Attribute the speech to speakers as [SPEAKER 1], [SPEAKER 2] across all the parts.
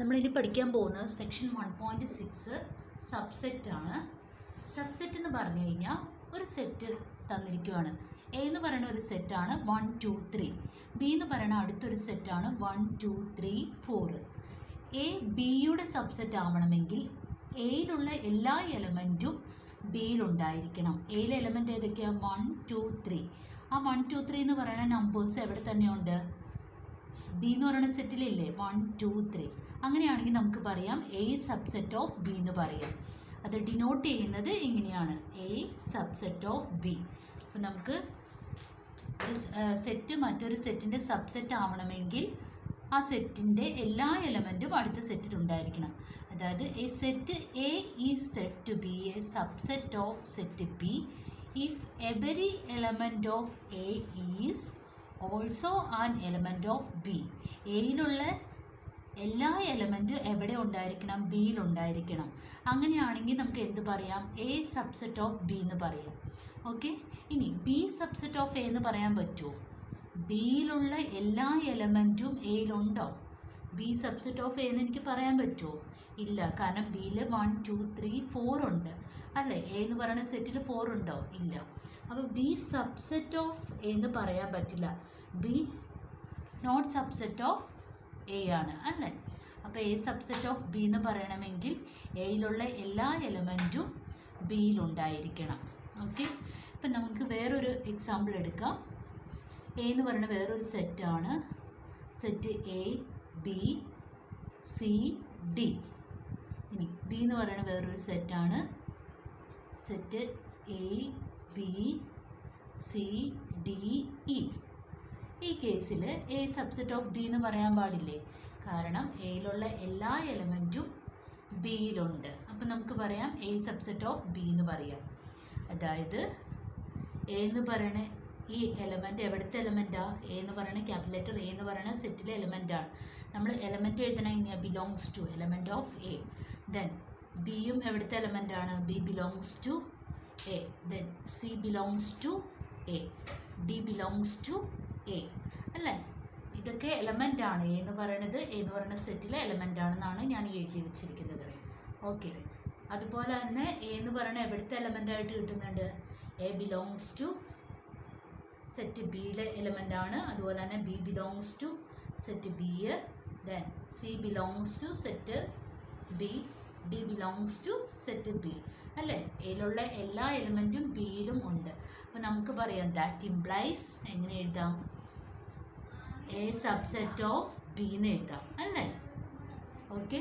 [SPEAKER 1] നമ്മളിനി പഠിക്കാൻ പോകുന്നത് സെക്ഷൻ 1.6 സബ്സെറ്റാണ്. സബ്സെറ്റ് എന്ന് പറഞ്ഞു കഴിഞ്ഞാൽ ഒരു സെറ്റ് തന്നിരിക്കുകയാണ്. എ എന്ന് പറയുന്ന ഒരു സെറ്റാണ് 1 2 3. ബി എന്ന് പറയുന്ന അടുത്തൊരു സെറ്റാണ് 1 2 3 4. എ ബിയുടെ സബ്സെറ്റ് ആവണമെങ്കിൽ എയിലുള്ള എല്ലാ എലമെൻറ്റും ബിയിലുണ്ടായിരിക്കണം. എയിലെ എലമെൻറ്റ് ഏതൊക്കെയാണ്? 1 2 3. ആ 1 2 3 എന്ന് പറയുന്ന നമ്പേഴ്സ് എവിടെ തന്നെയുണ്ട്? ബി എന്ന് പറയുന്ന സെറ്റിലില്ലേ? 1 2 3. അങ്ങനെയാണെങ്കിൽ നമുക്ക് പറയാം എ സബ്സെറ്റ് ഓഫ് ബി എന്ന് പറയാം. അത് ഡിനോട്ട് ചെയ്യുന്നത് ഇങ്ങനെയാണ്, എ സബ്സെറ്റ് ഓഫ് ബി. അപ്പം നമുക്ക് ഒരു സെറ്റ് മറ്റൊരു സെറ്റിൻ്റെ സബ്സെറ്റ് ആവണമെങ്കിൽ ആ സെറ്റിൻ്റെ എല്ലാ എലമെൻറ്റും അടുത്ത സെറ്റിൽ ഉണ്ടായിരിക്കണം. അതായത് a set A is said to be a subset of set B if every element of A is also an element of B. എയിലുള്ള എല്ലാ എലമെൻറ്റും എവിടെ ഉണ്ടായിരിക്കണം? ബിയിലുണ്ടായിരിക്കണം. അങ്ങനെയാണെങ്കിൽ നമുക്ക് എന്ത് പറയാം? എ സബ്സെറ്റ് ഓഫ് ബി എന്ന് പറയാം. ഓക്കെ, ഇനി ബി സബ്സെറ്റ് ഓഫ് എ എന്ന് പറയാൻ പറ്റുമോ? ബിയിലുള്ള എല്ലാ എലമെൻറ്റും എയിലുണ്ടോ? ബി സബ്സെറ്റ് ഓഫ് എ എന്ന് എനിക്ക് പറയാൻ പറ്റുമോ? ഇല്ല, കാരണം ബിയിൽ 1 2 3 4 ഉണ്ട് അല്ലേ? എ എന്ന് പറയുന്ന സെറ്റിൽ 4 ഉണ്ടോ? ഇല്ല. അപ്പോൾ ബി സബ്സെറ്റ് ഓഫ് എ എന്ന് പറയാൻ പറ്റില്ല. B not subset of A ആണ് അല്ലേ? അപ്പോൾ എ സബ്സെറ്റ് ഓഫ് ബി എന്ന് പറയണമെങ്കിൽ എയിലുള്ള എല്ലാ എലമെൻറ്റും ബിയിലുണ്ടായിരിക്കണം. ഓക്കെ, ഇപ്പം നമുക്ക് വേറൊരു എക്സാമ്പിൾ എടുക്കാം. എ എന്ന് പറയുന്ന വേറൊരു സെറ്റാണ്, set A B C D. ഇനി ബി എന്ന് പറയുന്ന വേറൊരു സെറ്റാണ്, set A B C D E. ഈ കേസിൽ എ സബ്സെറ്റ് ഓഫ് ബി എന്ന് പറയാൻ പാടില്ലേ? കാരണം എയിലുള്ള എല്ലാ എലമെൻറ്റും ബിയിലുണ്ട്. അപ്പം നമുക്ക് പറയാം എ സബ്സെറ്റ് ഓഫ് ബി എന്ന് പറയാം. അതായത് എ എന്ന് പറയുന്ന ഈ എലമെൻറ്റ് എവിടുത്തെ എലമെൻറ്റാണ്? എ എന്ന് പറയുന്ന ക്യാപിറ്റൽ ലെറ്റർ എ എന്ന് പറയുന്ന സെറ്റിലെ എലമെൻറ്റാണ്. നമ്മൾ എലമെൻറ്റ് എഴുതണം ഇങ്ങനെ, belongs to element of A. Then ബിയും എവിടുത്തെ എലമെൻറ്റാണ്? B belongs to A. Then C belongs to A, D belongs to A അല്ലേ? ഇതൊക്കെ എലമെൻ്റ് ആണ്. എ എന്ന് പറയുന്നത് എ എന്ന് പറയുന്ന സെറ്റിലെ എലമെൻ്റ് ആണെന്നാണ് ഞാൻ എഴുതി വെച്ചിരിക്കുന്നത്. ഓക്കെ, അതുപോലെ തന്നെ എ എന്ന് പറയുന്ന എവിടുത്തെ എലമെൻ്റ് ആയിട്ട് കിട്ടുന്നുണ്ട്? എ ബിലോങ്സ് ടു സെറ്റ് ബിയിലെ എലമെൻ്റ് ആണ്. അതുപോലെ തന്നെ B belongs to set B. Then C belongs to set B, D belongs to set B അല്ലേ? എയിലുള്ള എല്ലാ എലമെൻറ്റും ബിയിലും ഉണ്ട്. അപ്പോൾ നമുക്ക് പറയാം ദാറ്റ് ഇംപ്ലൈസ് എങ്ങനെ എഴുതാം? എ സബ്സെറ്റ് ഓഫ് ബി എന്ന് എഴുതാം അല്ലേ? ഓക്കെ,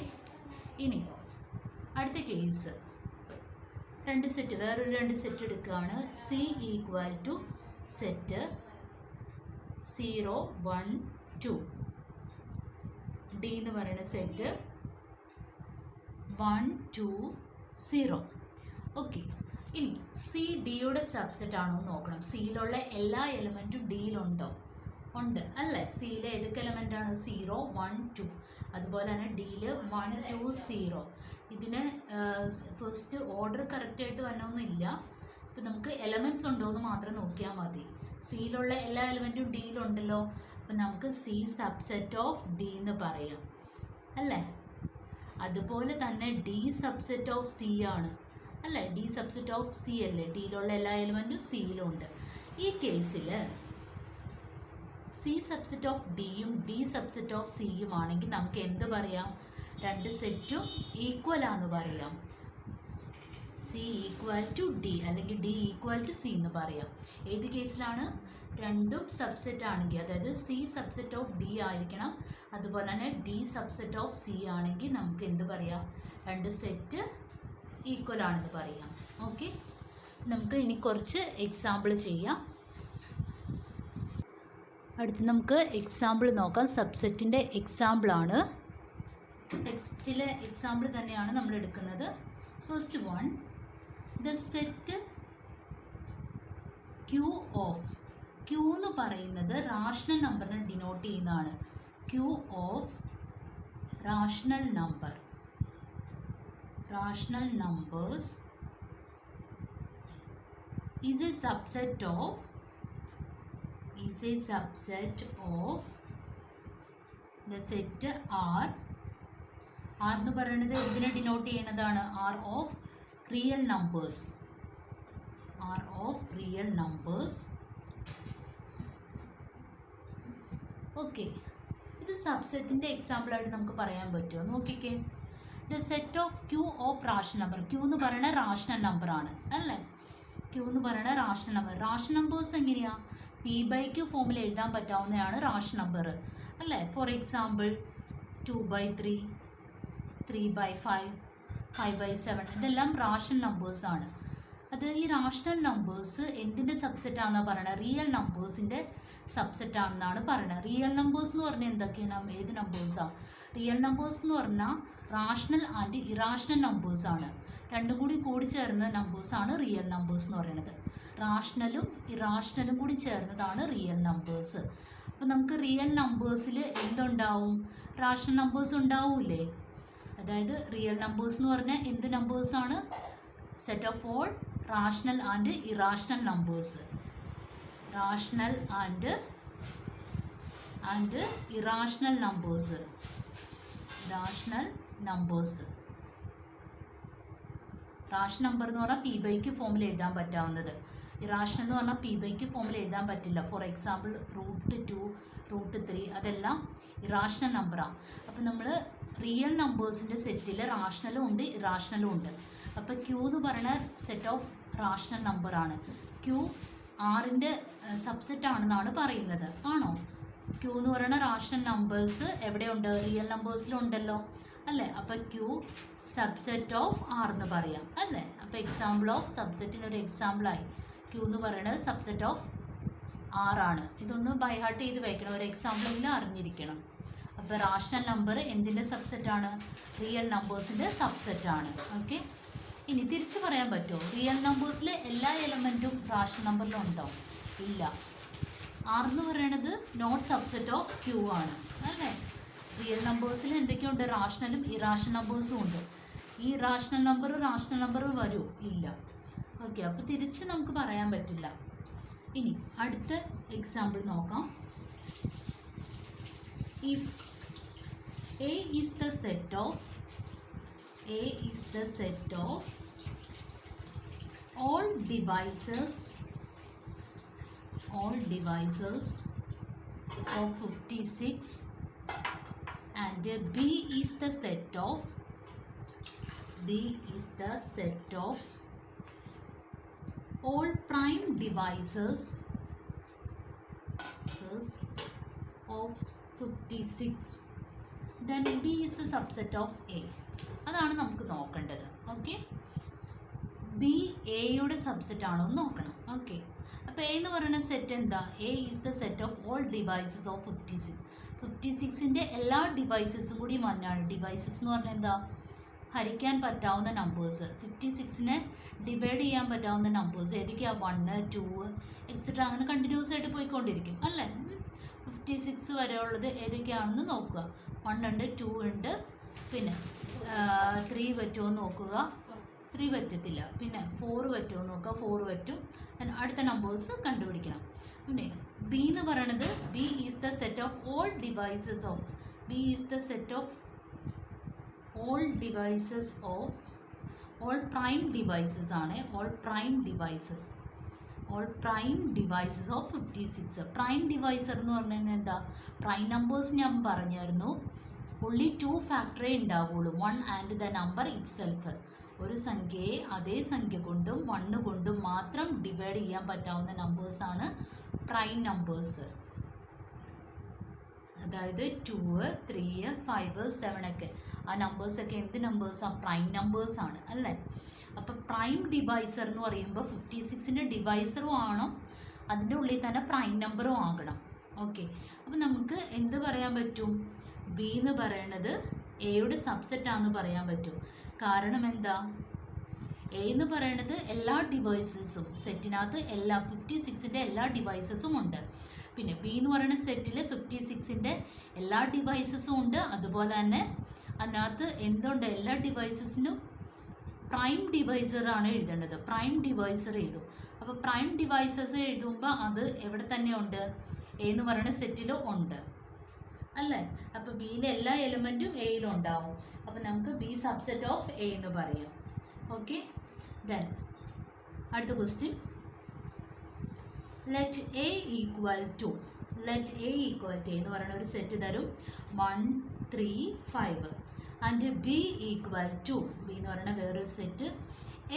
[SPEAKER 1] ഇനി അടുത്ത കേസ് വേറൊരു രണ്ട് സെറ്റ് എടുക്കുകയാണ്. C equal to set 0 1 2. D എന്ന് പറയുന്ന സെറ്റ് 1 2 0. ഓക്കെ, ഇനി സി ഡിയുടെ സബ്സെറ്റ് ആണോ എന്ന് നോക്കണം. സിയിലുള്ള എല്ലാ എലമെൻറ്റും ഡിയിലുണ്ടോ? ഉണ്ട് അല്ലേ? സിയിലെ ഏതൊക്കെ എലമെൻ്റാണ്? 0 1 2. അതുപോലെ തന്നെ ഡിയിൽ 1 2 0. ഇതിന് ഫസ്റ്റ് ഓർഡർ കറക്റ്റായിട്ട് വന്നൊന്നുമില്ല. അപ്പം നമുക്ക് എലമെൻറ്റ്സ് ഉണ്ടോ എന്ന് മാത്രം നോക്കിയാൽ മതി. സിയിലുള്ള എല്ലാ എലമെൻറ്റും ഡിയിലുണ്ടല്ലോ. അപ്പം നമുക്ക് സി സബ്സെറ്റ് ഓഫ് ഡി എന്ന് പറയാം അല്ലേ? അതുപോലെ തന്നെ ഡി സബ്സെറ്റ് ഓഫ് സി ആണ് അല്ലേ? ഡി സബ്സെറ്റ് ഓഫ് സി അല്ലേ? ഡിയിലുള്ള എല്ലാ എലമെൻറ്റും സിയിലുണ്ട്. ഈ കേസിൽ സി സബ്സെറ്റ് ഓഫ് ഡിയും ഡി സബ്സെറ്റ് ഓഫ് സിയും ആണെങ്കിൽ നമുക്ക് എന്ത് പറയാം? രണ്ട് സെറ്റും ഈക്വലാന്ന് പറയാം. സി ഈക്വൽ ടു ഡി അല്ലെങ്കിൽ ഡി ഈക്വൽ ടു സി എന്ന് പറയാം. ഏത് കേസിലാണ്? രണ്ടും സബ്സെറ്റ് ആണെങ്കിൽ, അതായത് സി സബ്സെറ്റ് ഓഫ് ഡി ആയിരിക്കണം, അതുപോലെ തന്നെ ഡി സബ്സെറ്റ് ഓഫ് സി ആണെങ്കിൽ നമുക്ക് എന്ത് പറയാം? രണ്ട് സെറ്റ് ഈക്വൽ ആണെന്ന് പറയാം. ഓക്കെ, നമുക്ക് ഇനി കുറച്ച് എക്സാമ്പിൾ ചെയ്യാം. അടുത്ത് നമുക്ക് എക്സാമ്പിൾ നോക്കാം. സബ്സെറ്റിൻ്റെ എക്സാമ്പിളാണ്, ടെക്സ്റ്റിലെ എക്സാമ്പിൾ തന്നെയാണ് നമ്മൾ എടുക്കുന്നത്. First one, the set Q of. Q എന്ന് പറയുന്നത് റാഷണൽ നമ്പറിനെ ഡിനോട്ട് ചെയ്യുന്നതാണ്. Q of rational numbers is a subset of the set R R എന്ന് പറയുന്നത് എന്തിനെ ഡിനോട്ട് ചെയ്യുന്നതാണ്? R of real numbers. R of real numbers. Okay, ഇത് സബ്സെറ്റിൻ്റെ എക്സാമ്പിളായിട്ട് നമുക്ക് പറയാൻ പറ്റുമോ? നോക്കിക്കേ. The set of Q of rational number. Q എന്ന് പറയുന്നത് റാഷണൽ നമ്പറാണ് അല്ലേ? ക്യൂ എന്ന് പറയുന്നത് റാഷണൽ നമ്പർ. റാഷണൽ നമ്പേഴ്സ് എങ്ങനെയാണ്? P/Q ഫോമിൽ എഴുതാൻ പറ്റാവുന്നതാണ് റാഷണൽ നമ്പർ അല്ലേ? ഫോർ എക്സാമ്പിൾ 2/3, 3/5, 5/7 ഇതെല്ലാം റാഷണൽ നമ്പേഴ്സാണ്. അത് ഈ റാഷണൽ നമ്പേഴ്സ് എന്തിൻ്റെ സബ്സെറ്റാണെന്നാണ് പറയുന്നത്? റിയൽ നമ്പേഴ്സിൻ്റെ സബ്സെറ്റാണെന്നാണ് പറയുന്നത്. റിയൽ നമ്പേഴ്സ് എന്ന് പറഞ്ഞാൽ എന്തൊക്കെയാണ്? ഏത് നമ്പേഴ്സാണ്? റിയൽ നമ്പേഴ്സ് എന്ന് പറഞ്ഞാൽ റാഷണൽ ആൻഡ് ഇറാഷണൽ നമ്പേഴ്സാണ്. രണ്ടും കൂടി ചേർന്ന നമ്പേഴ്സാണ് റിയൽ നമ്പേഴ്സ് എന്ന് പറയുന്നത്. റാഷണലും ഇറാഷണലും കൂടി ചേർന്നതാണ് റിയൽ നമ്പേഴ്സ്. അപ്പോൾ നമുക്ക് റിയൽ നമ്പേഴ്സിൽ എന്തുണ്ടാവും? റാഷണൽ നമ്പേഴ്സ് ഉണ്ടാവില്ലേ? അതായത് റിയൽ നമ്പേഴ്സ് എന്ന് പറഞ്ഞാൽ എന്ത് നമ്പേഴ്സാണ്? Set of all rational and irrational numbers. Rational and irrational numbers. Rational numbers. Rational number എന്ന് പറഞ്ഞാൽ P/Q ഫോമിൽ എഴുതാൻ പറ്റാവുന്നത്. ഇറാഷണൽ എന്ന് പറഞ്ഞാൽ P/Q ഫോമിൽ എഴുതാൻ പറ്റില്ല. ഫോർ എക്സാമ്പിൾ √2, √3 അതെല്ലാം ഇറാഷണൽ നമ്പറാണ്. അപ്പോൾ നമ്മൾ റിയൽ നമ്പേഴ്സിൻ്റെ സെറ്റിൽ റാഷണലും ഉണ്ട് ഇറാഷണലും ഉണ്ട്. അപ്പോൾ Q എന്ന് പറയുന്ന സെറ്റ് ഓഫ് റാഷണൽ നമ്പറാണ്. Q ആറിൻ്റെ സബ്സെറ്റ് ആണെന്നാണ് പറയുന്നത്. ആണോ? Q എന്ന് പറയുന്ന റാഷണൽ നമ്പേഴ്സ് എവിടെയുണ്ട്? റിയൽ നമ്പേഴ്സിലുണ്ടല്ലോ അല്ലേ? അപ്പോൾ Q സബ്സെറ്റ് ഓഫ് ആർ എന്ന് പറയാം അല്ലേ? അപ്പോൾ എക്സാമ്പിൾ ഓഫ് സബ്സെറ്റിനൊരു എക്സാമ്പിളായി Q എന്ന് പറയുന്നത് സബ്സെറ്റ് ഓഫ് ആറാണ്. ഇതൊന്ന് ബൈ ഹാർട്ട് ചെയ്ത് വയ്ക്കണം, ഒരു എക്സാമ്പിളെങ്കിലും അറിഞ്ഞിരിക്കണം. അപ്പോൾ റാഷണൽ നമ്പർ എന്തിൻ്റെ സബ്സെറ്റാണ്? റിയൽ നമ്പേഴ്സിൻ്റെ സബ്സെറ്റാണ്. ഓക്കെ, ഇനി തിരിച്ച് പറയാൻ പറ്റുമോ? റിയൽ നമ്പേഴ്സിലെ എല്ലാ എലമെൻറ്റും റാഷണൽ നമ്പറിലുണ്ടോ? ഇല്ല. ആർ എന്ന് പറയുന്നത് നോട്ട് സബ്സെറ്റ് ഓഫ് Q ആണ് അല്ലേ? റിയൽ നമ്പേഴ്സിൽ എന്തൊക്കെയുണ്ട്? റാഷണലും ഇറാഷണൽ നമ്പേഴ്സും ഉണ്ട്. ഈ റാഷണൽ നമ്പർ വരുമോ? ഇല്ല. ഓക്കെ, അപ്പോൾ തിരിച്ച് നമുക്ക് പറയാൻ പറ്റില്ല. ഇനി അടുത്ത എക്സാമ്പിൾ നോക്കാം. If A is the set of all devices of 56 and B is the set of all prime devices of 56, then B is the subset of A. അതാണ് നമുക്ക് നോക്കേണ്ടത്. ഓക്കെ, ബി എയുടെ സബ്സെറ്റ് ആണോ എന്ന് നോക്കണം. ഓക്കെ, അപ്പോൾ A എന്ന് പറയുന്ന സെറ്റ് എന്താ? A is the set of all divisors of 56. 56ൻ്റെ എല്ലാ ഡിവൈസസും കൂടി വന്നാണ്. ഡിവൈസസ് എന്ന് പറഞ്ഞാൽ എന്താ? ഹരിക്കാൻ പറ്റാവുന്ന നമ്പേഴ്സ്. 56നെ ഡിവൈഡ് ചെയ്യാൻ പറ്റാവുന്ന നമ്പേഴ്സ് ഏതൊക്കെയാണ്? 1, 2 എക്സെട്ര അങ്ങനെ കണ്ടിന്യൂസ് ആയിട്ട് പോയിക്കൊണ്ടിരിക്കും അല്ലേ? 56 വരെ ഉള്ളത് ഏതൊക്കെയാണെന്ന് നോക്കുക. 1 ഉണ്ട്, 2 ഉണ്ട്, പിന്നെ 3 പറ്റുമോ എന്ന് നോക്കുക. 3 പറ്റത്തില്ല. പിന്നെ 4 പറ്റുമോ എന്ന് നോക്കുക. 4 പറ്റും. അടുത്ത നമ്പേഴ്സ് കണ്ടുപിടിക്കണം. പിന്നെ ബി എന്ന് പറയുന്നത് B is the set of all divisors of all prime divisors ആണ്. All prime divisors of 56. Prime divisor എന്ന് പറഞ്ഞാൽ എന്താ? പ്രൈം നമ്പേഴ്സ് ഞാൻ പറഞ്ഞായിരുന്നു. only 2 ഫാക്ടറേ ഉണ്ടാവുള്ളൂ. 1 and the number it self. ഒരു സംഖ്യയെ അതേ സംഖ്യ കൊണ്ടും 1 കൊണ്ടും മാത്രം ഡിവൈഡ് ചെയ്യാൻ പറ്റാവുന്ന നമ്പേഴ്സാണ് പ്രൈം നമ്പേഴ്സ്. അതായത് 2, 3, 5, 7 ഒക്കെ ആ നമ്പേഴ്സൊക്കെ എന്ത് നമ്പേഴ്സാണ്? പ്രൈം നമ്പേഴ്സാണ് അല്ലേ? അപ്പോൾ പ്രൈം ഡിവൈസർ എന്ന് പറയുമ്പോൾ 56ൻ്റെ ഡിവൈസറും ആണോ, അതിൻ്റെ ഉള്ളിൽ തന്നെ പ്രൈം നമ്പറും ആകണം. ഓക്കെ, അപ്പോൾ നമുക്ക് എന്ത് പറയാൻ പറ്റും? ബി എന്ന് പറയുന്നത് എയുടെ സബ്സെറ്റാണെന്ന് പറയാൻ പറ്റും. കാരണം എന്താ? എ എന്ന് പറയുന്നത് എല്ലാ ഡിവൈസസും സെറ്റിനകത്ത് 56ൻ്റെ എല്ലാ ഡിവൈസസും ഉണ്ട്. പിന്നെ ബി എന്ന് പറയുന്ന സെറ്റിൽ 56ൻ്റെ എല്ലാ ഡിവൈസസും ഉണ്ട്. അതുപോലെ തന്നെ അതിനകത്ത് എന്തുണ്ട്? എല്ലാ ഡിവൈസസിനും പ്രൈം ഡിവൈസറാണ് എഴുതേണ്ടത്. പ്രൈം ഡിവൈസർ എഴുതും. അപ്പോൾ പ്രൈം ഡിവൈസസ് എഴുതുമ്പോൾ അത് എവിടെ തന്നെ ഉണ്ട്? എ എന്ന് പറയുന്ന സെറ്റിലും ഉണ്ട്. അല്ലേ? അപ്പോൾ ബിയിലെ എല്ലാ എലമെൻറ്റും എയിലുണ്ടാവും. അപ്പോൾ നമുക്ക് ബി സബ്സെറ്റ് ഓഫ് എ എന്ന് പറയാം. ഓക്കെ, ദെൻ അടുത്ത question. Let A equal to എന്ന് പറയുന്ന ഒരു സെറ്റ് തരും 1 3 5 and B equal to B എന്ന് പറയുന്ന വേറൊരു set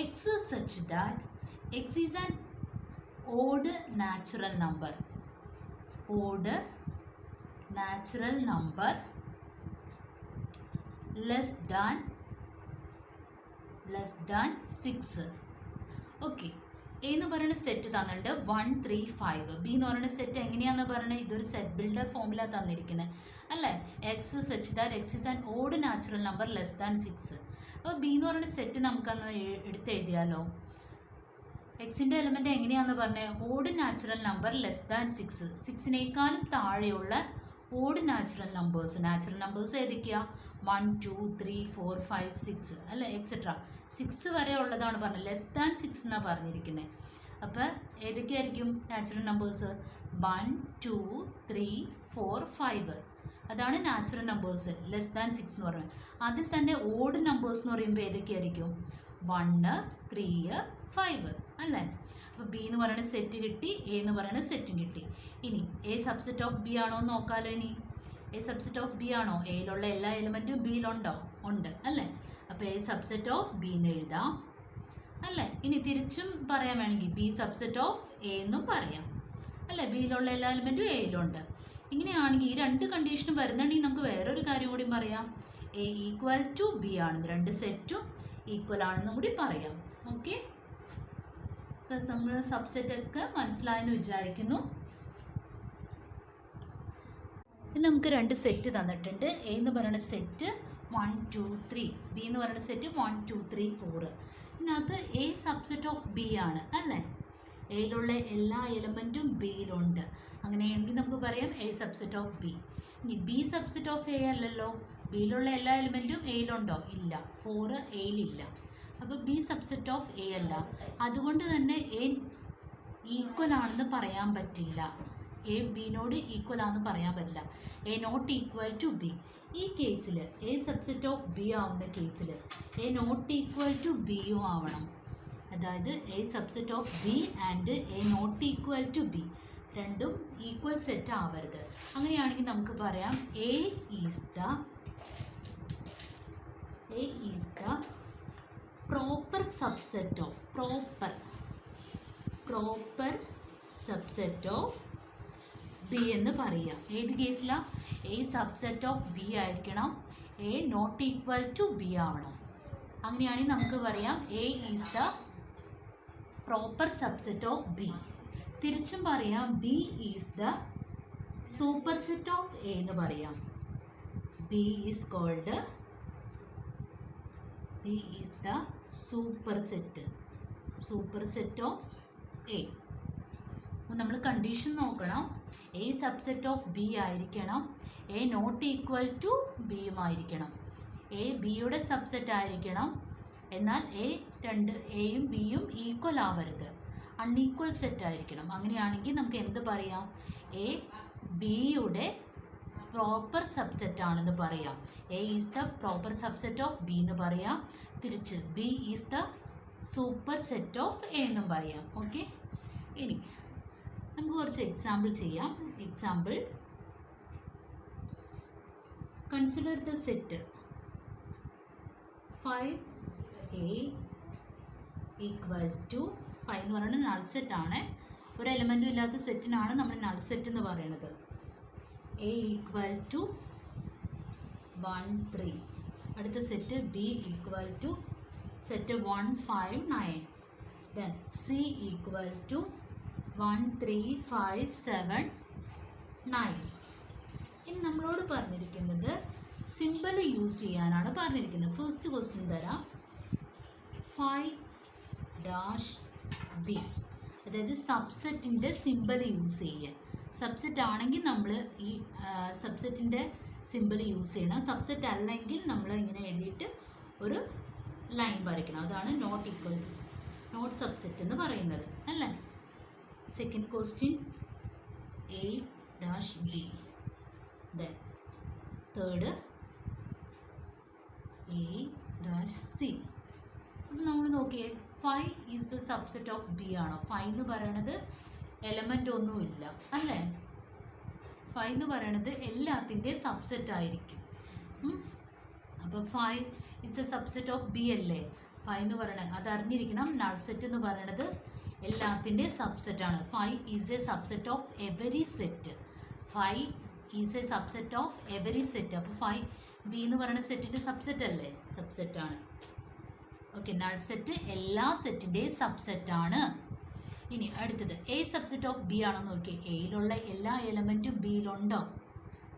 [SPEAKER 1] X such that X is an odd natural number less than 6. Okay, A എന്ന് പറയുന്ന സെറ്റ് തന്നിട്ടുണ്ട് 1 3 5. ബി എന്ന് പറയുന്ന സെറ്റ് എങ്ങനെയാണെന്ന് പറയുന്നത് ഇതൊരു സെറ്റ് ബിൽഡർ ഫോമിലാണ് തന്നിരിക്കുന്നത് അല്ലേ? X such that X is an odd natural number less than 6. അപ്പോൾ ബി എന്ന് പറയുന്ന സെറ്റ് നമുക്കന്ന് എടുത്തെഴുതിയാലോ? എക്സിൻ്റെ എലിമെൻ്റ് എങ്ങനെയാണെന്ന് പറഞ്ഞാൽ odd natural number less than 6. 6നേക്കാളും താഴെയുള്ള ഓഡ് നാച്ചുറൽ നമ്പേഴ്സ് ഏതൊക്കെയാണ്? 1 2 3 4 5 6 അല്ലേ, എക്സെട്ര 6 വരെ ഉള്ളതാണ് പറഞ്ഞത്. ലെസ് ദാൻ 6 എന്നാണ് പറഞ്ഞിരിക്കുന്നത്. അപ്പോൾ ഏതൊക്കെയായിരിക്കും നാച്ചുറൽ നമ്പേഴ്സ്? 1 2 3 4 5 അതാണ് നാച്ചുറൽ നമ്പേഴ്സ് ലെസ് ദാൻ 6 എന്ന് പറയുന്നത്. അതിൽ തന്നെ ഓഡ് നമ്പേഴ്സ് എന്ന് പറയുമ്പോൾ ഏതൊക്കെയായിരിക്കും? 1 3 5 അല്ലേ? അപ്പോൾ ബി എന്ന് പറയുന്ന സെറ്റ് കിട്ടി, എ എന്ന് പറയുന്ന സെറ്റും കിട്ടി. ഇനി എ സബ്സെറ്റ് ഓഫ് ബി ആണോ എന്ന് നോക്കാമല്ലോ. ഇനി എ സബ്സെറ്റ് ഓഫ് ബി ആണോ? എയിലുള്ള എല്ലാ എലിമെൻറ്റും ബിയിലുണ്ടോ? ഉണ്ട് അല്ലേ? അപ്പോൾ എ സബ്സെറ്റ് ഓഫ് ബി എന്ന് എഴുതാം അല്ലേ? ഇനി തിരിച്ചും പറയാൻ വേണമെങ്കിൽ ബി സബ്സെറ്റ് ഓഫ് എ എന്നും പറയാം അല്ലേ? ബിയിലുള്ള എല്ലാ എലിമെൻറ്റും എയിലുണ്ട്. ഇങ്ങനെയാണെങ്കിൽ ഈ രണ്ട് കണ്ടീഷനും വരുന്നുണ്ടെങ്കിൽ നമുക്ക് വേറൊരു കാര്യം കൂടി പറയാം. എ ഈക്വൽ ടു ബി ആണെന്ന്, രണ്ട് സെറ്റും ഈക്വൽ ആണെന്നും കൂടി പറയാം. ഓക്കെ, നമ്മൾ സബ്സെറ്റൊക്കെ മനസ്സിലായെന്ന് വിചാരിക്കുന്നു. നമുക്ക് രണ്ട് സെറ്റ് തന്നിട്ടുണ്ട്. എ എന്ന് പറയുന്ന സെറ്റ് 1 2 3, ബി എന്ന് പറയുന്ന സെറ്റ് 1 2 3 4. ഇതിനകത്ത് എ സബ്സെറ്റ് ഓഫ് ബി ആണ് അല്ലേ? എയിലുള്ള എല്ലാ എലമെൻറ്റും ബിയിലുണ്ട്. അങ്ങനെയാണെങ്കിൽ നമുക്ക് പറയാം എ സബ്സെറ്റ് ഓഫ് ബി. ഇനി ബി സബ്സെറ്റ് ഓഫ് എ അല്ലല്ലോ, ബിയിലുള്ള എല്ലാ എലമെൻറ്റും എയിലുണ്ടോ? ഇല്ല, 4 എയിലില്ല. അപ്പോൾ ബി സബ്സെറ്റ് ഓഫ് എ അല്ല. അതുകൊണ്ട് തന്നെ എ ഈക്വൽ ആണെന്ന് പറയാൻ പറ്റില്ല. എ ബിനോട് ഈക്വൽ ആണെന്ന് പറയാൻ പറ്റില്ല. A not equal to B. ഈ കേസിൽ എ സബ്സെറ്റ് ഓഫ് ബി ആവുന്ന കേസിൽ എ നോട്ട് ഈക്വൽ ടു ബിയും ആവണം. അതായത് A subset of B and A not equal to B രണ്ടും ഈക്വൽ സെറ്റ് ആവരുത്. അങ്ങനെയാണെങ്കിൽ നമുക്ക് പറയാം A is the proper subset of B എന്ന് പറയാം. ഏത് കേസിലാണ്? എ സബ്സെറ്റ് ഓഫ് ബി ആയിരിക്കണം, A not equal to B ആവണം. അങ്ങനെയാണെങ്കിൽ നമുക്ക് പറയാം A is the proper subset of B. തിരിച്ചും പറയാം B is the super set of A എന്ന് പറയാം. B is called B is the superset of A. അപ്പോൾ നമ്മൾ കണ്ടീഷൻ നോക്കണം. എ സബ്സെറ്റ് ഓഫ് ബി ആയിരിക്കണം, എ നോട്ട് ഈക്വൽ ടു ബിയും ആയിരിക്കണം. എ ബിയുടെ സബ്സെറ്റ് ആയിരിക്കണം, എന്നാൽ എയും ബിയും ഈക്വൽ ആവരുത്, അൺഈക്വൽ സെറ്റ് ആയിരിക്കണം. അങ്ങനെയാണെങ്കിൽ നമുക്ക് എന്ത് പറയാം? എ ബിയുടെ പ്രോപ്പർ സബ്സെറ്റ് ആണെന്ന് പറയാം. A is the proper subset of B എന്ന് പറയാം. തിരിച്ച് B is the super set of A എന്നും പറയാം. ഓക്കെ, ഇനി നമുക്ക് കുറച്ച് എക്സാമ്പിൾ ചെയ്യാം. Example, consider the set 5A equal to 5 എന്ന് പറയുന്നത് നൾ സെറ്റ് ആണ്. ഒരു എലമെൻറ്റും ഇല്ലാത്ത സെറ്റിനാണ് നമ്മൾ നൾ സെറ്റ് എന്ന് പറയുന്നത്. A equal to 1 3. അടുത്ത set B equal to set 1 5 9. Then C equal to 1 3 5 7 9. ഇനി നമ്മളോട് പറഞ്ഞിരിക്കുന്നത് സിമ്പിൾ യൂസ് ചെയ്യാനാണ് പറഞ്ഞിരിക്കുന്നത്. ഫസ്റ്റ് ക്വസ്റ്റ്യൻ തരാം, 5-B, അതായത് സബ്സെറ്റിൻ്റെ സിമ്പിൾ യൂസ് ചെയ്യുക. സബ്സെറ്റ് ആണെങ്കിൽ നമ്മൾ ഈ സബ്സെറ്റിൻ്റെ സിമ്പിൾ യൂസ് ചെയ്യണം. സബ്സെറ്റ് അല്ലെങ്കിൽ നമ്മൾ ഇങ്ങനെ എഴുതിയിട്ട് ഒരു ലൈൻ വരയ്ക്കണം. അതാണ് not equal to not subset എന്ന് പറയുന്നത് അല്ലേ. Second question, A-B. Then third A dash C. അപ്പം നമ്മൾ നോക്കിയേ, 5 is the subset of B ആണോ? 5 എന്ന് പറയണത് എലമെൻ്റ് ഒന്നുമില്ല അല്ലേ? 5 എന്ന് പറയണത് എല്ലാത്തിൻ്റെ സബ്സെറ്റ് ആയിരിക്കും. അപ്പോൾ 5 is A subset of B അല്ലേ? 5 എന്ന് പറയണത് അത് അറിഞ്ഞിരിക്കണം. നൾ സെറ്റ് എന്ന് പറയണത് എല്ലാത്തിൻ്റെ സബ്സെറ്റാണ്. 5 is a subset of every set. 5 is a subset of every set. അപ്പോൾ 5 ബി എന്ന് പറയുന്ന സെറ്റിൻ്റെ സബ്സെറ്റ് അല്ലേ? സബ്സെറ്റാണ്. ഓക്കെ, നൾ സെറ്റ് എല്ലാ സെറ്റിൻ്റെയും സബ്സെറ്റാണ്. ഇനി അടുത്തത് എ സബ്സെറ്റ് ഓഫ് ബി ആണെന്ന് നോക്കിയേ. എയിലുള്ള എല്ലാ എലമെൻറ്റും ബിയിലുണ്ടോ?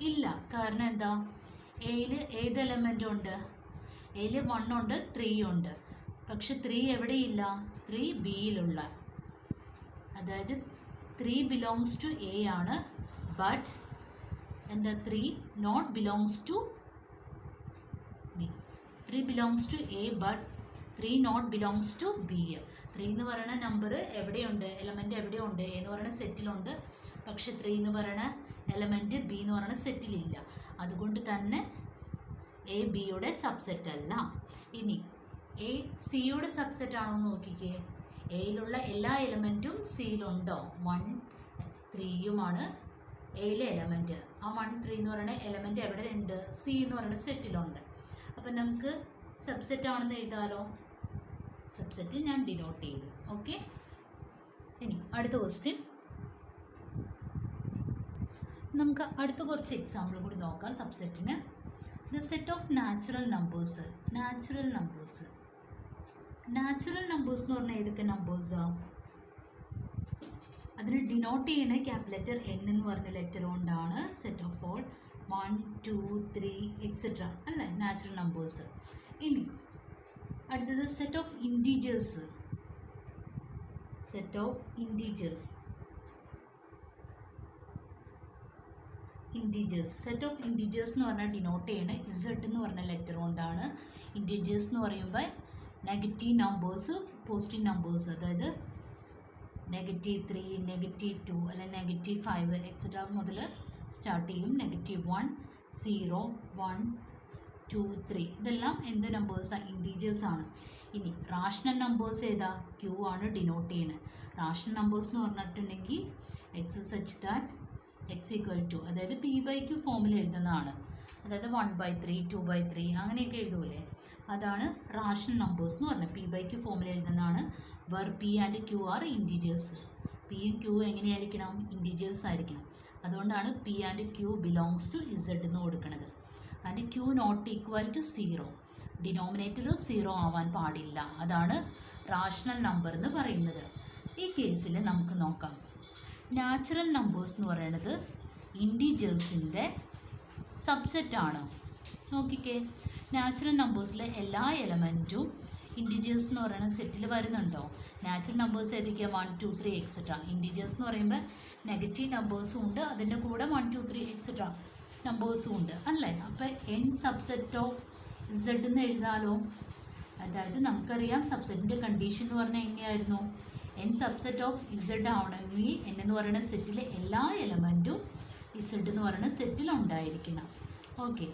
[SPEAKER 1] ഇല്ല. കാരണം എന്താ? എയിൽ ഏത് എലമെൻ്റ് ഉണ്ട്? എയിൽ 1 ഉണ്ട്, 3 ഉണ്ട്. പക്ഷെ 3 എവിടെയില്ല? 3 ബിയിലുള്ള, അതായത് 3 ബിലോങ്സ് ടു എ ആണ്. ബട്ട് എന്താ? 3 not belongs to B. 3 belongs to A but 3 not belongs to B. 3 എന്ന് പറയുന്ന നമ്പർ എവിടെയുണ്ട്? എലമെൻ്റ് എവിടെയുണ്ട്? എ എന്ന് പറയുന്ന സെറ്റിലുണ്ട്. പക്ഷെ 3 എന്ന് പറയുന്ന എലമെൻറ്റ് ബി എന്ന് പറയുന്ന സെറ്റിലില്ല. അതുകൊണ്ട് തന്നെ എ ബിയുടെ സബ്സെറ്റ് അല്ല. ഇനി എ സിയുടെ സബ്സെറ്റ് ആണോ എന്ന് നോക്കിക്കേ. എയിലുള്ള എല്ലാ എലമെൻറ്റും സിയിലുണ്ടോ? 1 3യുമാണ് എയിലെ എലമെൻറ്റ്. ആ 1 3 എന്ന് പറയുന്ന എലമെൻറ്റ് എവിടെ ഉണ്ട്? സി എന്ന് പറയുന്ന സെറ്റിലുണ്ട്. അപ്പം നമുക്ക് സബ്സെറ്റ് ആണെന്ന് എഴുതാലോ. സബ്സെറ്റ് ഞാൻ ഡിനോട്ട് ചെയ്തു. ഓക്കെ, ഇനി അടുത്ത ക്വസ്റ്റ്യൻ. നമുക്ക് അടുത്ത കുറച്ച് എക്സാമ്പിൾ കൂടി നോക്കാം സബ്സെറ്റിന്. The set of natural numbers. Natural numbers എന്ന് പറഞ്ഞാൽ ഏതൊക്കെ നമ്പേഴ്സാണ്? അതിന് ഡിനോട്ട് ചെയ്യുന്ന ക്യാപിറ്റൽ എൻ എന്ന് പറഞ്ഞ ലെറ്റർ കൊണ്ടാണ്. സെറ്റ് ഓഫ് ഓൾ 1 2 3 എക്സെട്ര അല്ലേ? Natural numbers. ഇനി അടുത്തത് set of integers. Set of integers എന്ന് പറഞ്ഞാൽ ഡിനോട്ട് ചെയ്യണ ഇസഡ് എന്ന് പറഞ്ഞ ലെറ്റർ കൊണ്ടാണ്. ഇൻറ്റീജേഴ്സ് എന്ന് പറയുമ്പോൾ നെഗറ്റീവ് നമ്പേഴ്സ്, പോസിറ്റീവ് നമ്പേഴ്സ്, അതായത് -3 -2 അല്ലെങ്കിൽ -5 എക്സെട്ര മുതൽ സ്റ്റാർട്ട് ചെയ്യും. -1 0 1 2 3 ഇതെല്ലാം എന്ത് നമ്പേഴ്സാണ്? ഇൻറ്റീജേഴ്സാണ്. ഇനി റാഷണൽ നമ്പേഴ്സ് ഏതാ? ക്യൂ ആണ് ഡിനോട്ട് ചെയ്യുന്നത്. റാഷണൽ നമ്പേഴ്സ് എന്ന് പറഞ്ഞിട്ടുണ്ടെങ്കിൽ X such that X equal to, അതായത് P/Q ഫോമിൽ എഴുതുന്നതാണ്. അതായത് 1/3 2/3 അങ്ങനെയൊക്കെ എഴുതൂലേ, അതാണ് റാഷണൽ നമ്പേഴ്സ് എന്ന് പറഞ്ഞത്. P/Q ഫോമിൽ എഴുതുന്നതാണ്. Where P and Q are integers. പിയും ക്യൂ എങ്ങനെയായിരിക്കണം? ഇൻറ്റീജേഴ്സ് ആയിരിക്കണം. അതുകൊണ്ടാണ് P and Q belongs to Z എന്ന് കൊടുക്കുന്നത്. And Q not equal to 0. Denominator 0 ആവാൻ പാടില്ല. അതാണ് റാഷണൽ നമ്പർ എന്ന് പറയുന്നത്. ഈ കേസിൽ നമുക്ക് നോക്കാം. നാച്ചുറൽ നമ്പേഴ്സ് എന്ന് പറയുന്നത് ഇൻറ്റീജേഴ്സിൻ്റെ സബ്സെറ്റാണ്. നോക്കിക്കേ, നാച്ചുറൽ നമ്പേഴ്സിലെ എല്ലാ എലമെൻറ്റും ഇൻറ്റീജേഴ്സ് എന്ന് പറയുന്ന സെറ്റിൽ വരുന്നുണ്ടോ? നാച്ചുറൽ നമ്പേഴ്സ് ഏതൊക്കെയാണ്? 1 2 3 എക്സെട്ര. ഇൻറ്റീജേഴ്സ് എന്ന് പറയുമ്പോൾ നെഗറ്റീവ് നമ്പേഴ്സും ഉണ്ട്, അതിൻ്റെ കൂടെ 1 2 3 എക്സെട്ര നമ്പേഴ്സും ഉണ്ട് അല്ലേ? അപ്പോൾ എൻ സബ്സെറ്റ് ഓഫ് ഇസഡ് എന്ന് എഴുതാലോ. അതായത് നമുക്കറിയാം സബ്സെറ്റിൻ്റെ കണ്ടീഷൻ എന്ന് പറഞ്ഞാൽ എങ്ങനെയായിരുന്നു? എൻ സബ്സെറ്റ് ഓഫ് ഇസഡ് ആവണമെങ്കിൽ എൻ എന്ന് പറയുന്ന സെറ്റിലെ എല്ലാ എലമെൻറ്റും ഇസഡ് എന്ന് പറയുന്ന സെറ്റിൽ ഉണ്ടായിരിക്കണം. ഓക്കെ,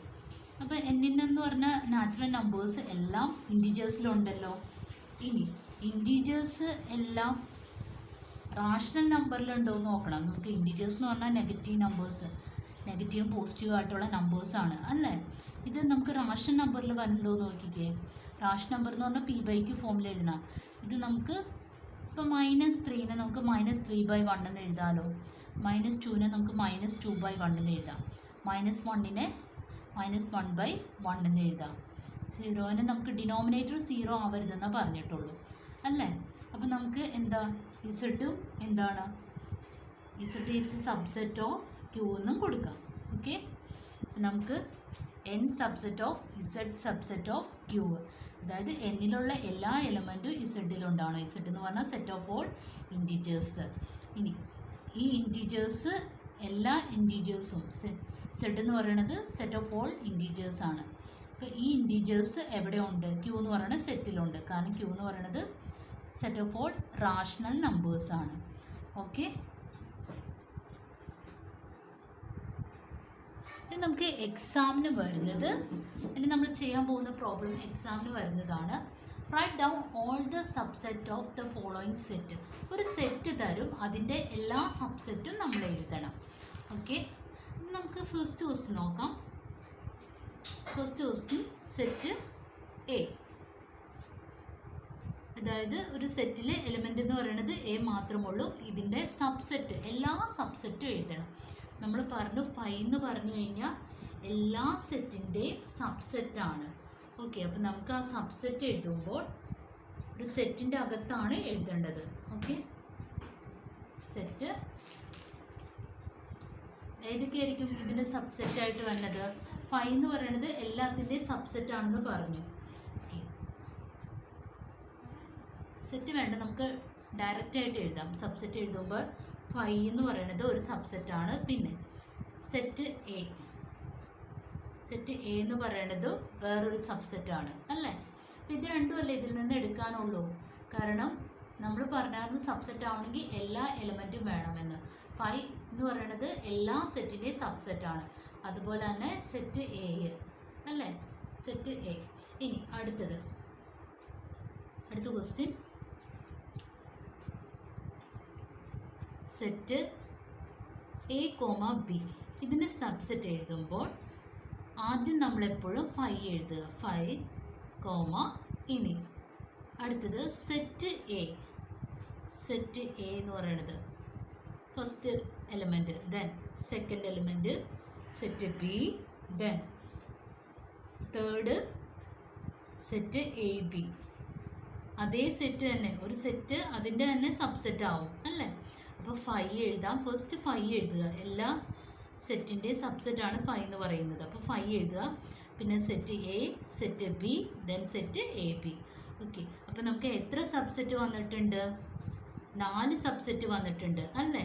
[SPEAKER 1] അപ്പോൾ എന്ന് പറഞ്ഞ നാച്ചുറൽ നമ്പേഴ്സ് എല്ലാം ഇൻറ്റീജേഴ്സിലുണ്ടല്ലോ. ഇനി ഇൻറ്റീജേഴ്സ് എല്ലാം റാഷണൽ നമ്പറിലുണ്ടോ എന്ന് നോക്കണം. നമുക്ക് ഇൻറ്റീജേഴ്സ് എന്ന് പറഞ്ഞാൽ നെഗറ്റീവ് നമ്പേഴ്സ്, നെഗറ്റീവും പോസിറ്റീവും ആയിട്ടുള്ള നമ്പേഴ്സാണ് അല്ലേ? ഇത് നമുക്ക് റാഷണൽ നമ്പറിൽ വരുന്നുണ്ടോ എന്ന് നോക്കിക്കേ. റാഷണൽ നമ്പർ എന്ന് പറഞ്ഞാൽ P/Q ഫോമിൽ എഴുതണം. ഇത് നമുക്ക് ഇപ്പോൾ -3നെ നമുക്ക് -3/1 എന്ന് എഴുതാമല്ലോ. -2നെ നമുക്ക് -2/1 എന്ന് എഴുതാം. -1നെ -1/1 എന്ന് എഴുതാം. 0നെ നമുക്ക് ഡിനോമിനേറ്റർ 0 ആവരുതെന്നാണ് പറഞ്ഞിട്ടുള്ളൂ അല്ലേ? അപ്പോൾ നമുക്ക് എന്താ ഇസഡും എന്താണ്? Z is subset of Q എന്നും കൊടുക്കാം. ഓക്കെ, നമുക്ക് N subset of Z subset of Q, അതായത് എന്നിലുള്ള എല്ലാ എലമെൻറ്റും ഇസഡിലുണ്ടാണ്. ഇസഡ് എന്ന് പറഞ്ഞാൽ സെറ്റ് ഓഫ് ഓൾ ഇൻറ്റീജേഴ്സ്. ഇനി ഈ ഇൻറ്റീജേഴ്സ് എല്ലാ ഇൻറ്റീജേഴ്സും സെഡ് എന്ന് പറയുന്നത് സെറ്റ് ഓഫ് ഓൾ ഇൻറ്റീജേഴ്സാണ്. അപ്പോൾ ഈ ഇൻറ്റീജേഴ്സ് എവിടെ ഉണ്ട്? ക്യൂ എന്ന് പറയുന്ന സെറ്റിലുണ്ട്. കാരണം ക്യൂ എന്ന് പറയുന്നത് സെറ്റ് ഓഫ് ഓൾ റാഷണൽ നമ്പേഴ്സാണ്. ഓക്കെ, നമുക്ക് എക്സാമിന് വരുന്നത്, ഇനി നമ്മൾ ചെയ്യാൻ പോകുന്ന പ്രോബ്ലം എക്സാമിന് വരുന്നതാണ്. Write down all the subset of the following set. ഒരു സെറ്റ് തരും, അതിൻ്റെ എല്ലാ സബ്സെറ്റും നമ്മൾ എഴുതണം. ഓക്കെ, നമുക്ക് ഫസ്റ്റ് ക്വസ്റ്റ്യൻ നോക്കാം. ഫസ്റ്റ് ക്വസ്റ്റ്യൻ സെറ്റ് എ, അതായത് ഒരു സെറ്റിലെ എലിമെൻ്റ് എന്ന് പറയുന്നത് എ മാത്രമുള്ളൂ. ഇതിൻ്റെ സബ്സെറ്റ്, എല്ലാ സബ്സെറ്റും എഴുതണം. നമ്മൾ പറഞ്ഞു ഫൈവ് എന്ന് പറഞ്ഞു കഴിഞ്ഞാൽ എല്ലാ സെറ്റിൻ്റെയും സബ്സെറ്റാണ്. ഓക്കെ, അപ്പോൾ നമുക്ക് ആ സബ്സെറ്റ് എഴുതുമ്പോൾ ഒരു സെറ്റിൻ്റെ അകത്താണ് എഴുതേണ്ടത്. ഓക്കെ, സെറ്റ് ഏതൊക്കെയായിരിക്കും ഇതിൻ്റെ സബ്സെറ്റായിട്ട് വരുന്നത്? ഫൈവ് എന്ന് പറയുന്നത് എല്ലാത്തിൻ്റെയും സബ്സെറ്റാണെന്ന് പറഞ്ഞു. ഓക്കെ, സെറ്റ് വേണ്ട, നമുക്ക് ഡയറക്റ്റായിട്ട് എഴുതാം. സബ്സെറ്റ് എഴുതുമ്പോൾ ഫൈവ് എന്ന് പറയുന്നത് ഒരു സബ്സെറ്റാണ്. പിന്നെ സെറ്റ് എ, സെറ്റ് എ എന്ന് പറയുന്നത് വേറൊരു സബ്സെറ്റാണ് അല്ലേ? അപ്പോൾ ഇത് രണ്ടുമല്ലേ ഇതിൽ നിന്ന് എടുക്കാനുള്ളൂ. കാരണം നമ്മൾ പറഞ്ഞായിരുന്നു സബ്സെറ്റ് ആവണമെങ്കിൽ എല്ലാ എലമെൻറ്റും വേണമെന്ന്. ഫൈവ് എന്ന് പറയുന്നത് എല്ലാ സെറ്റിൻ്റെയും സബ്സെറ്റാണ്. അതുപോലെ തന്നെ സെറ്റ് എ അല്ലേ, സെറ്റ് എ. ഇനി അടുത്ത question set A comma B. ഇതിൻ്റെ സബ്സെറ്റ് എഴുതുമ്പോൾ ആദ്യം നമ്മളെപ്പോഴും ഫൈവ് എഴുതുക, ഫൈവ് കോമ. ഇനി അടുത്തത് സെറ്റ് എ, സെറ്റ് എ എന്ന് പറയുന്നത് first element, then second element set B, then third set A B. അതേ സെറ്റ് തന്നെ, ഒരു സെറ്റ് അതിൻ്റെ തന്നെ സബ്സെറ്റ് ആവും അല്ലേ? അപ്പോൾ ഫൈവ് എഴുതാം. ഫസ്റ്റ് ഫൈവ് എഴുതുക, എല്ലാ സെറ്റിൻ്റെ സബ്സെറ്റാണ് ഫൈവ് എന്ന് പറയുന്നത്. അപ്പോൾ ഫൈവ് എഴുതുക, പിന്നെ set A, set B, then set A B. Okay, അപ്പോൾ നമുക്ക് എത്ര സബ്സെറ്റ് വന്നിട്ടുണ്ട്? 4 സബ്സെറ്റ് വന്നിട്ടുണ്ട് അല്ലേ?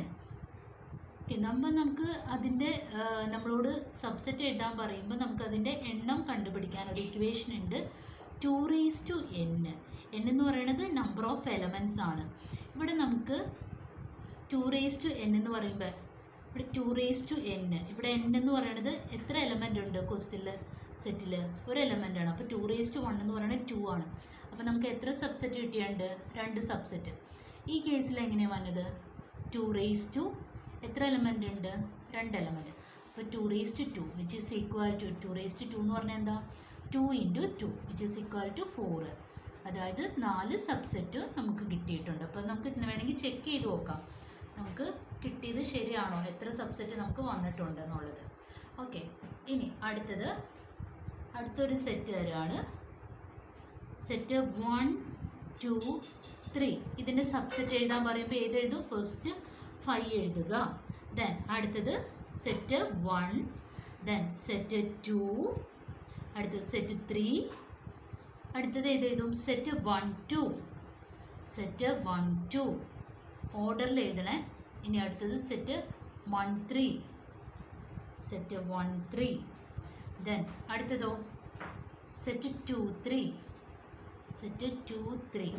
[SPEAKER 1] ഓക്കെ, നമുക്ക് അതിൻ്റെ നമ്മളോട് സബ്സെറ്റ് എഴുതാൻ പറയുമ്പോൾ നമുക്കതിൻ്റെ എണ്ണം കണ്ടുപിടിക്കാൻ ഒരു ഇക്വേഷൻ ഉണ്ട്. 2:n. n എന്ന് പറയുന്നത് നമ്പർ ഓഫ് എലമെൻറ്റ്സ് ആണ്. ഇവിടെ നമുക്ക് 2:n എന്ന് പറയുമ്പോൾ ഇവിടെ 2:n, ഇവിടെ n എന്ന് പറയുന്നത് എത്ര എലമെൻ്റ് ഉണ്ട് ക്വസ്റ്റ്യനിൽ? സെറ്റിൽ ഒരു എലമെൻ്റ് ആണ്. അപ്പോൾ 2:1 എന്ന് പറയുന്നത് 2 ആണ്. അപ്പോൾ നമുക്ക് എത്ര സബ്സെറ്റ് കിട്ടിയുണ്ട്? 2 സബ്സെറ്റ്. ഈ കേസിൽ എങ്ങനെയാണ് വന്നത്? 2 എത്ര എലമെൻ്റ് ഉണ്ട്? 2 എലമെൻറ്റ്. അപ്പോൾ 2:2 വിച്ച് ഈസ് ഈക്വൽ ടു 2:2 എന്ന് പറഞ്ഞാൽ എന്താ? 2 × 2 വിച്ച് ഈസ് ഈക്വൽ ടു 4. അതായത് 4 സബ്സെറ്റ് നമുക്ക് കിട്ടിയിട്ടുണ്ട്. അപ്പോൾ നമുക്ക് വേണമെങ്കിൽ ചെക്ക് ചെയ്ത് നോക്കാം നമുക്ക് കിട്ടിയത് ശരിയാണോ, എത്ര സബ്സെറ്റ് നമുക്ക് വന്നിട്ടുണ്ട് എന്നുള്ളത്. ഓക്കെ, ഇനി അടുത്തൊരു സെറ്റ് തരാണ്. സെറ്റ് 1, 2, 3. ഇതിൻ്റെ സബ്സെറ്റ് എഴുതാൻ പറയുമ്പോൾ ഏതെഴുതും? ഫസ്റ്റ് 5 എഴുതുക, ദെൻ അടുത്തത് സെറ്റ് 1, ദെൻ സെറ്റ് 2, അടുത്തത് സെറ്റ് 3, അടുത്തത് ഏതെഴുതും? സെറ്റ് 1, 2, സെറ്റ് 1, 2 ഓർഡറിൽ എഴുതണേ. ഇനി അടുത്തത് സെറ്റ് 1, 3, സെറ്റ് 1, 3. ദെൻ അടുത്തതോ സെറ്റ് 2, 3, സെറ്റ് 2, 3.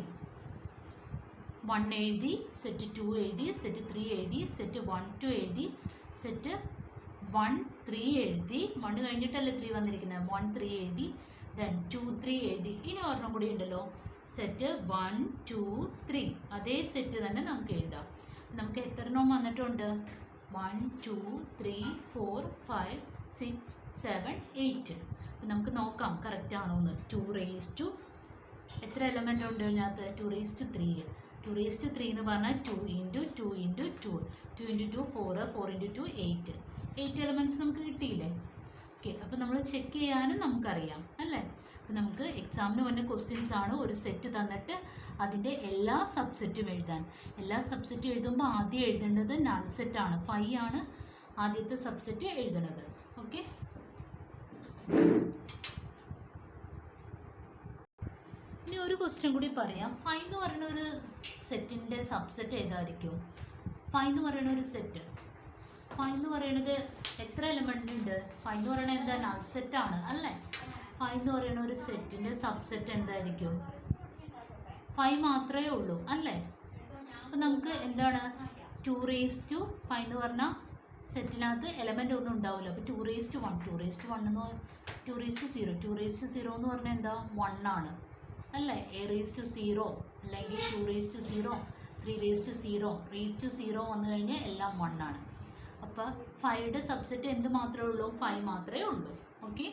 [SPEAKER 1] 1 എഴുതി, സെറ്റ് 2 എഴുതി, സെറ്റ് 3 എഴുതി, സെറ്റ് 1, 2 എഴുതി, സെറ്റ് 1, 3 എഴുതി. 1 കഴിഞ്ഞിട്ടല്ലേ 3 വന്നിരിക്കുന്നത്? 1, 3 എഴുതി, ദെൻ 2, 3 എഴുതി. ഇനി ഒരെണ്ണം കൂടി ഉണ്ടല്ലോ, സെറ്റ് 1, 2, 3. അതേ സെറ്റ് തന്നെ നമുക്ക് എഴുതാം. നമുക്ക് എത്ര എണ്ണം വന്നിട്ടുണ്ട്? 1, 2, 3, 4, 5, 6, 7, 8. അപ്പം നമുക്ക് നോക്കാം കറക്റ്റ് ആണോ എന്ന്. 2 എത്ര എലമെൻ്റ് ഉണ്ട് ഇതിനകത്ത്? 2:3. 2:3 എന്ന് പറഞ്ഞാൽ 2 × 2 × 2, 2 × 2 4, 4 × 2 8. 8 എലമെൻറ്റ്സ് നമുക്ക് കിട്ടിയില്ലേ? ഓക്കെ, അപ്പോൾ നമ്മൾ ചെക്ക് ചെയ്യാനും നമുക്കറിയാം അല്ലേ? അപ്പോൾ നമുക്ക് എക്സാമിന് വന്ന ക്വസ്റ്റ്യൻസ് ആണ്. ഒരു സെറ്റ് തന്നിട്ട് അതിൻ്റെ എല്ലാ സബ്സെറ്റും എഴുതാൻ. എല്ലാ സബ്സെറ്റും എഴുതുമ്പോൾ ആദ്യം എഴുതേണ്ടത് നൾ സെറ്റാണ്. 5 ആണ് ആദ്യത്തെ സബ്സെറ്റ് എഴുതണത്. ഓക്കെ, ഇനി ഒരു ക്വസ്റ്റ്യൻ കൂടി പറയാം. 5 എന്ന് പറയുന്ന ഒരു സെറ്റിൻ്റെ സബ്സെറ്റ് ഏതായിരിക്കും? 5 എന്ന് പറയുന്ന ഒരു സെറ്റ്, 5 എന്ന് പറയുന്നത് എത്ര എലമെൻ്റ് ഉണ്ട്? 5 എന്ന് പറയുന്നത് എന്താ? നൾ സെറ്റാണ് അല്ലേ? 5 എന്ന് പറയുന്ന ഒരു സെറ്റിൻ്റെ സബ്സെറ്റ് എന്തായിരിക്കും? 5 മാത്രമേ ഉള്ളൂ അല്ലേ? അപ്പോൾ നമുക്ക് എന്താണ് 2 raised to 5 എന്ന് പറഞ്ഞാൽ സെറ്റിനകത്ത് എലമെൻ്റ് ഒന്നും ഉണ്ടാവില്ല. അപ്പോൾ 2:1 2:1 എന്ന് 2:0 2:0 എന്ന് പറഞ്ഞാൽ എന്താ 1 ആണ് അല്ലേ. A:0 അല്ലെങ്കിൽ 2:0 3:0 വന്നു കഴിഞ്ഞാൽ എല്ലാം 1 ആണ്. അപ്പോൾ 5യുടെ സബ്സെറ്റ് എന്ത് മാത്രമേ ഉള്ളൂ? 5 മാത്രമേ ഉള്ളൂ. ഓക്കെ.